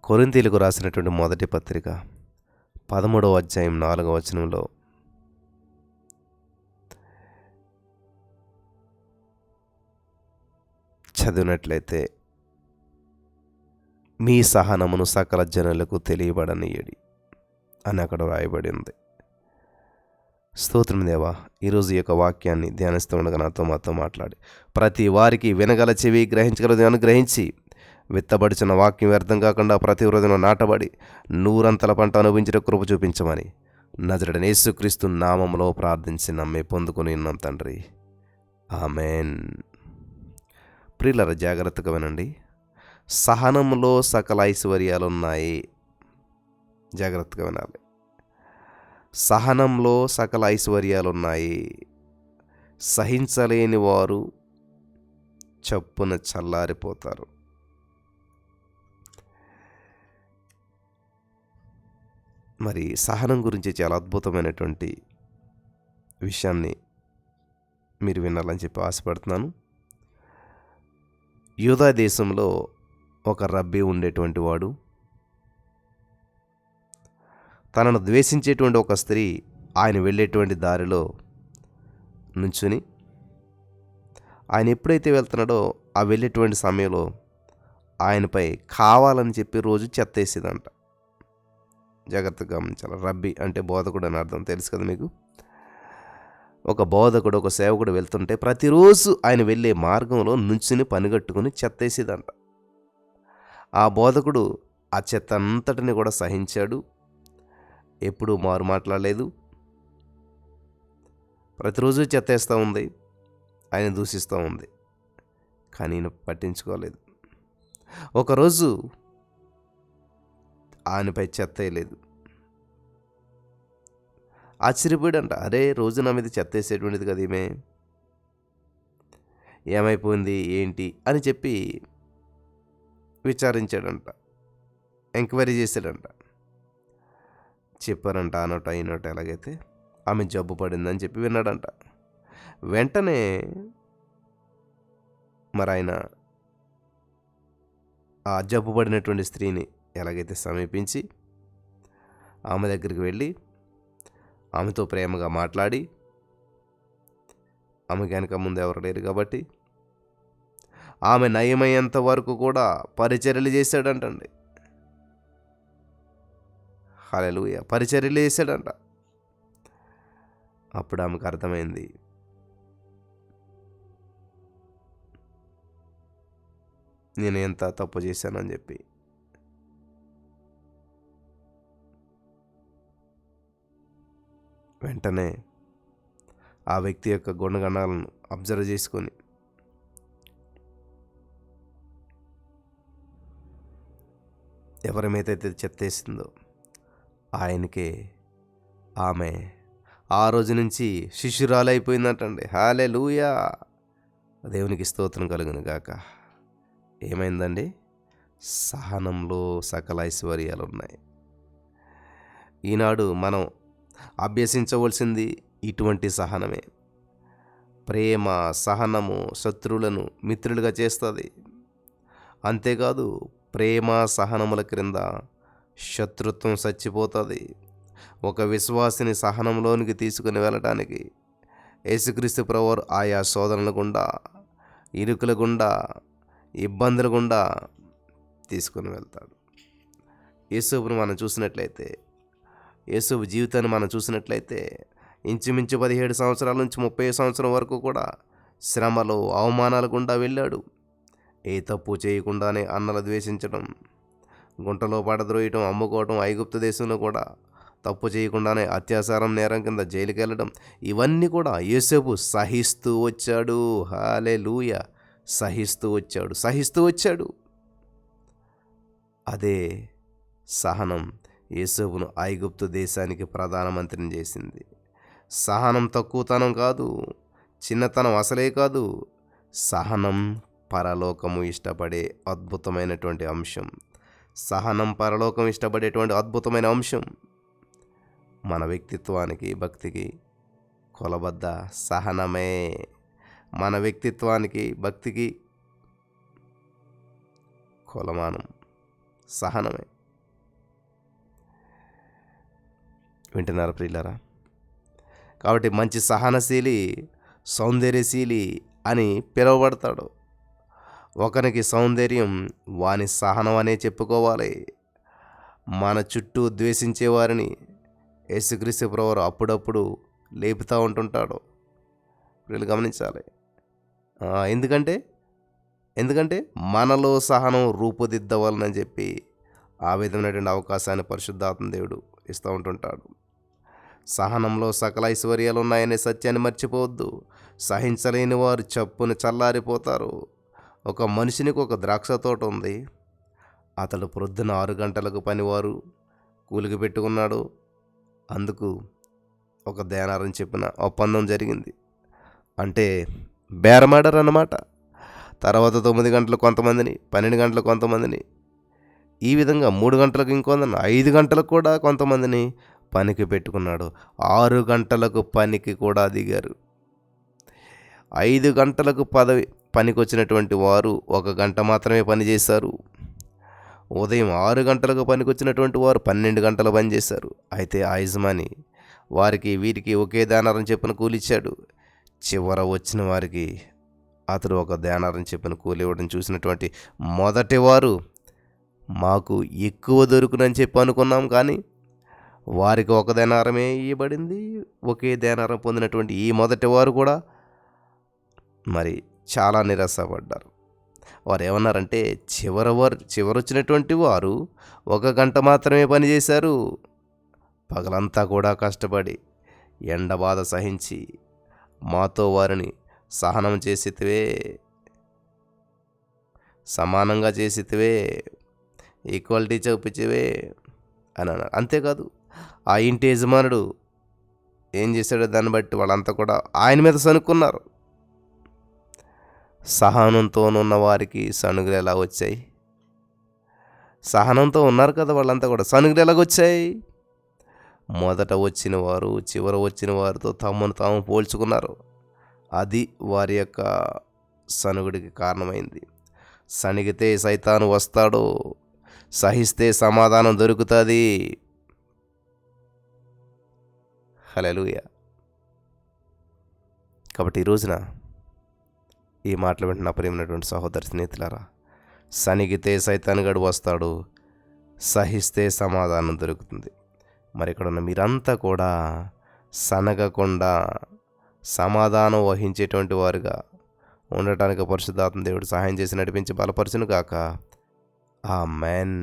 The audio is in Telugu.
కొరింథీయులకు రాసినటువంటి మొదటి పత్రిక 13వ అధ్యాయం 4వ వచనంలో చదివినట్లయితే, మీ సహనమును సకల జనులకు తెలియబడనీయడి అని అక్కడ రాయబడి ఉంది. స్తోత్రం దేవా, ఈరోజు ఈ యొక్క వాక్యాన్ని ధ్యానిస్తూ ఉండగా మాతో మాట్లాడి ప్రతి వారికి వినగల చెవి గ్రహించగలది అనుగ్రహించి విత్తబడిచిన వాక్యం వ్యర్థం కాకుండా ప్రతి హృదయంలో నాటబడి నూరంతల పంట అనుభవించిన కృప చూపించమని నజరుడైన యేసుక్రీస్తు నామములో ప్రార్థించి నమ్మి పొందుకొని ఉన్నాం తండ్రి, ఆమెన్. ప్రియులారా, జాగ్రత్తగా వినండి. సహనంలో సకల ఐశ్వర్యాలున్నాయి. జాగ్రత్తగా వినాలి. సహనంలో సకల ఐశ్వర్యాలున్నాయి. సహించలేని వారు చప్పున చల్లారిపోతారు. మరి సహనం గురించి చాలా అద్భుతమైనటువంటి విషయాన్ని మీరు వినాలని చెప్పి ఆశపడుతున్నాను. యూదా దేశంలో ఒక రబ్బీ ఉండేటువంటి వాడు. తనను ద్వేషించేటువంటి ఒక స్త్రీ ఆయన వెళ్ళేటువంటి దారిలో నుంచుని, ఆయన ఎప్పుడైతే వెళ్తున్నాడో ఆ వెళ్ళేటువంటి సమయంలో ఆయనపై కావాలని చెప్పి రోజు చెత్తేసేదంట. జాగ్రత్తగా గమనించాలి. రబ్బీ అంటే బోధకుడు అని అర్థం, తెలుసు కదా మీకు. ఒక బోధకుడు, ఒక సేవకుడు వెళ్తుంటే ప్రతిరోజు ఆయన వెళ్ళే మార్గంలో నుంచుని పనిగట్టుకుని చెత్తేసేదంట. ఆ బోధకుడు ఆ చెత్త అంతటిని కూడా సహించాడు. ఎప్పుడూ మారు మాట్లాడలేదు. ప్రతిరోజు చెత్తేస్తూ ఉంది, ఆయన దూషిస్తూ ఉంది, కానీ ఈయన పట్టించుకోలేదు. ఒకరోజు ఆయనపై చెత్త వేయలేదు. ఆశ్చర్యపోయాడంట. అరే, రోజు నా మీద చెత్త వేసేటువంటిది కదా ఈమె, ఏమైపోయింది ఏంటి అని చెప్పి విచారించాడంట, ఎంక్వైరీ చేశాడంట. చెప్పారంట, ఆ నోట ఈ నోట ఎలాగైతే ఆమె జబ్బు పడిందని చెప్పి విన్నాడంట. వెంటనే మరి ఆయన ఆ జబ్బు పడినటువంటి స్త్రీని ఎలాగైతే సమీపించి ఆమె దగ్గరికి వెళ్ళి ఆమెతో ప్రేమగా మాట్లాడి, ఆమె కనుక ముందు ఎవరు లేరు కాబట్టి ఆమె నయమయ్యేంత వరకు కూడా పరిచర్యలు చేశాడంటండి. హల్లెలూయా, పరిచర్యలు చేశాడంట. అప్పుడు ఆమెకు అర్థమైంది, నేను ఎంత తప్పు చేశానని చెప్పి. వెంటనే ఆ వ్యక్తి యొక్క గుణగణాలను అబ్జర్వ్ చేసుకొని ఎవరి మీద అయితే చెత్తేసిందో ఆయనకే ఆమె ఆ రోజు నుంచి శిష్యురాలైపోయిందంటండి. హల్లెలూయా, దేవునికి స్తోత్రం కలుగును గాక. ఏమైందండి? సహనంలో సకల ఐశ్వర్యాలు ఉన్నాయి. ఈనాడు మనం అభ్యసించవలసింది ఇటువంటి సహనమే. ప్రేమ, సహనము శత్రువులను మిత్రులుగా చేస్తుంది. అంతేకాదు, ప్రేమ సహనముల క్రింద శత్రుత్వం చచ్చిపోతుంది. ఒక విశ్వాసిని సహనంలోనికి తీసుకుని వెళ్ళటానికి యేసుక్రీస్తు ప్రభువారు ఆయా శోధనల గుండా, ఇరుకుల గుండా, ఇబ్బందుల గుండా తీసుకుని వెళ్తాడు. యేసువును మనం చూసినట్లయితే, యేసువు జీవితాన్ని మనం చూసినట్లయితే ఇంచుమించు 17 సంవత్సరాల నుంచి 30 సంవత్సరం వరకు కూడా శ్రమలు, అవమానాల గుండా వెళ్ళాడు. ఏ తప్పు చేయకుండానే అన్నలు ద్వేషించడం, గుంటలో పడద్రోయటం, అమ్ముకోవటం, ఐగుప్తు దేశంలో కూడా తప్పు చేయకుండానే అత్యాచారం నేరం కింద జైలుకి వెళ్ళడం, ఇవన్నీ కూడా యోసేపు సహిస్తూ వచ్చాడు. హల్లెలూయా, సహిస్తూ వచ్చాడు. అదే సహనం యోసేపును ఐగుప్తు దేశానికి ప్రధానమంత్రిని చేసింది. సహనం తక్కువతనం కాదు, చిన్నతనం అసలే కాదు. సహనం పరలోకము ఇష్టపడే అద్భుతమైనటువంటి అంశం. సహనం పరలోకం ఇష్టపడేటువంటి అద్భుతమైన అంశం. మన వ్యక్తిత్వానికి, భక్తికి కొలబద్ద సహనమే. మన వ్యక్తిత్వానికి, భక్తికి కొలమానం సహనమే. వింటున్నారా ప్రియులారా? కాబట్టి మంచి సహనశీలి సౌందర్యశీలి అని పిలువబడతాడు. ఒకనికి సౌందర్యం వాని సహనం అనే చెప్పుకోవాలి. మన చుట్టూ ద్వేషించే వారిని యేసుక్రీస్తు ప్రభువారు అప్పుడప్పుడు లేపుతూ ఉంటుంటాడు. వీళ్ళు గమనించాలి. ఎందుకంటే ఎందుకంటే మనలో సహనం రూపుదిద్దవాలని చెప్పి ఆ విధమైనటువంటి అవకాశాన్ని పరిశుద్ధాత్మ దేవుడు ఇస్తూ ఉంటుంటాడు. సహనంలో సకల ఐశ్వర్యాలు ఉన్నాయనే సత్యాన్ని మర్చిపోవద్దు. సహించలేని వారు చప్పున చల్లారిపోతారు. ఒక మనిషినికి ఒక ద్రాక్ష తోట ఉంది. అతడు ప్రొద్దున 6 గంటలకు పనివారు కూలికి పెట్టుకున్నాడు. అందుకు ఒక దేనారం చెప్పిన ఒప్పందం జరిగింది. అంటే బేరమాడారు అన్నమాట. తర్వాత 9 గంటలకు కొంతమందిని, 12 గంటలకు కొంతమందిని, ఈ విధంగా 3 గంటలకు ఇంకొందని, 5 గంటలకు కూడా కొంతమందిని పనికి పెట్టుకున్నాడు. 6 గంటలకు పనికి కూడా దిగారు. 5 గంటలకు పనికి వచ్చినటువంటి వారు 1 గంట మాత్రమే పనిచేశారు. ఉదయం 6 గంటలకు పనికి వచ్చినటువంటి వారు 12 గంటలు పనిచేశారు. అయితే ఆ యజమాని వారికి వీరికి ఒకే దేనారం చెప్పిన కూలిచ్చాడు. చివర వచ్చిన వారికి అతడు ఒక దేనారం చెప్పిన కూలి ఇవ్వడం చూసినటువంటి మొదటి వారు మాకు ఎక్కువ దొరుకునని చెప్పి అనుకున్నాం, కానీ వారికి ఒక దేనారమే ఇవ్వబడింది. ఒకే దేనారం పొందినటువంటి ఈ మొదటి వారు కూడా మరి చాలా నిరాశపడ్డారు. వారు ఏమన్నారంటే, చివరొచ్చినటువంటి వారు 1 గంట మాత్రమే పనిచేశారు. పగలంతా కూడా కష్టపడి ఎండ బాధ సహించి మాతో వారిని సహనం చేసితివే, సమానంగా చేసితివే, ఈక్వాలిటీ చూపించివే అని అన్నారు. అంతేకాదు, ఆ ఇంటి యజమానుడు ఏం చేశాడో దాన్ని బట్టి వాళ్ళంతా కూడా ఆయన మీద సనుక్కున్నారు. సహనంతో ఉన్న వారికి సనుగులు ఎలా వచ్చాయి? సహనంతో ఉన్నారు కదా వాళ్ళంతా కూడా, సనుగులు ఎలాగొచ్చాయి? మొదట వచ్చిన వారు చివర వచ్చిన వారితో తమను తాము పోల్చుకున్నారు. అది వారి యొక్క సనుగుడికి కారణమైంది. సణిగితే సైతాను వస్తాడు, సహిస్తే సమాధానం దొరుకుతుంది. హల్లెలూయా. కాబట్టి ఈ రోజున ఈ మాటలు వింటున్న ప్రియమైనటువంటి సహోదర స్నేహితులారా, సణిగితే సైతానుగాడు వస్తాడు, సహిస్తే సమాధానం దొరుకుతుంది. మరి ఇక్కడ ఉన్న మీరంతా కూడా సనగకుండా సమాధానం వహించేటువంటి వారుగా ఉండటానికి పరిశుద్ధాత్మ దేవుడు సహాయం చేసి నడిపించి బలపరచును గాక. ఆమేన్.